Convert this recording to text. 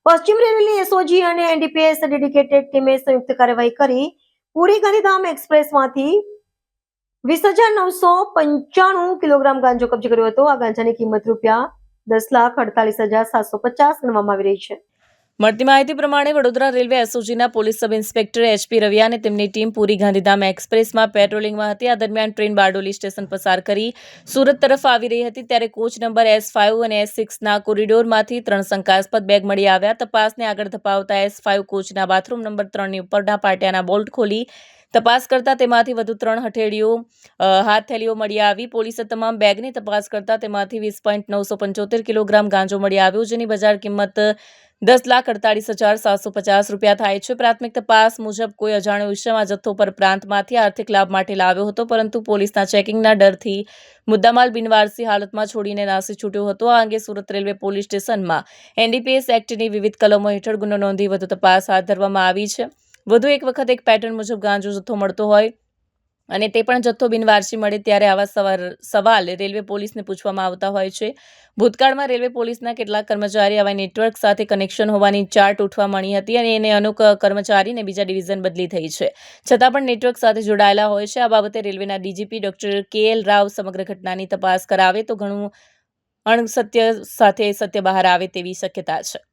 પશ્ચિમ રેલવેની એસઓજી અને એનડીપીએસ ડેડિકેટેડ ટીમે સંયુક્ત કાર્યવાહી કરી પુરી ગાંધીધામ એક્સપ્રેસમાંથી 20,995 કિલોગ્રામ ગાંજો કબજે કર્યો હતો. આ ગાંજાની કિંમત ₹10,48,750 ગણવામાં આવી રહી છે. મળતી માહિતી પ્રમાણે વડોદરા રેલવે એસઓજીના police sub inspector HP Raviya અને તેમની ટીમ પુરી ગાંધીધામ એક્સપ્રેસમાં પેટ્રોલિંગમાં હતી. આ દરમિયાન ટ્રેન બારડોલી સ્ટેશન પસાર કરી સુરત તરફ આવી રહી હતી ત્યારે કોચ નંબર S5 અને S6ના કોરિડોરમાંથી 3 શંકાસ્પદ બેગ મળી આવ્યા. તપાસને આગળ ધપાવતા S5 કોચના બાથરૂમ નંબર 3ની ઉપરના પાટિયાના બોલ્ટ ખોલી તપાસ કરતા તેમાંથી વધુ 3 હાથ થેલીઓ મળી આવી. પોલીસે તમામ બેગની તપાસ કરતા તેમાંથી 20,975 કિલોગ્રામ ગાંજો મળી આવ્યો, જેની બજાર કિંમત ₹10,48,750 થાય છે. પ્રાથમિક તપાસ મુજબ કોઈ અજાણ્યો ઇસમ આ જથ્થો પરપ્રાંતમાંથી આર્થિક લાભ માટે લાવ્યો હતો, પરંતુ પોલીસના ચેકિંગના ડરથી મુદ્દામાલ બિનવારસી હાલતમાં છોડીને નાસી છૂટ્યો હતો. આ અંગે સુરત રેલવે પોલીસ સ્ટેશનમાં એનડીપીએસ એક્ટની વિવિધ કલમો હેઠળ ગુનો નોંધી વધુ તપાસ હાથ ધરવામાં આવી છે. વધુ એક વખત એક પેટર્ન મુજબ ગાંજો જથ્થો મળતો હોય અને તે પણ જથ્થો બિનવારસી મળે ત્યારે આવા સવાલ રેલવે પોલીસને પૂછવામાં આવતા હોય છે. ભૂતકાળમાં રેલવે પોલીસના કેટલાક કર્મચારી આવા નેટવર્ક સાથે કનેક્શન હોવાની ચાર્ટ ઉઠવા મળી હતી અને એને અનુક કર્મચારીને બીજા ડિવિઝન બદલી થઈ છે, છતાં પણ નેટવર્ક સાથે જોડાયેલા હોય છે. આ બાબતે રેલવેના ડીજીપી ડોક્ટર KL રાવ સમગ્ર ઘટનાની તપાસ કરાવે તો ઘણું અણસત્ય સાથે સત્ય બહાર આવે તેવી શક્યતા છે.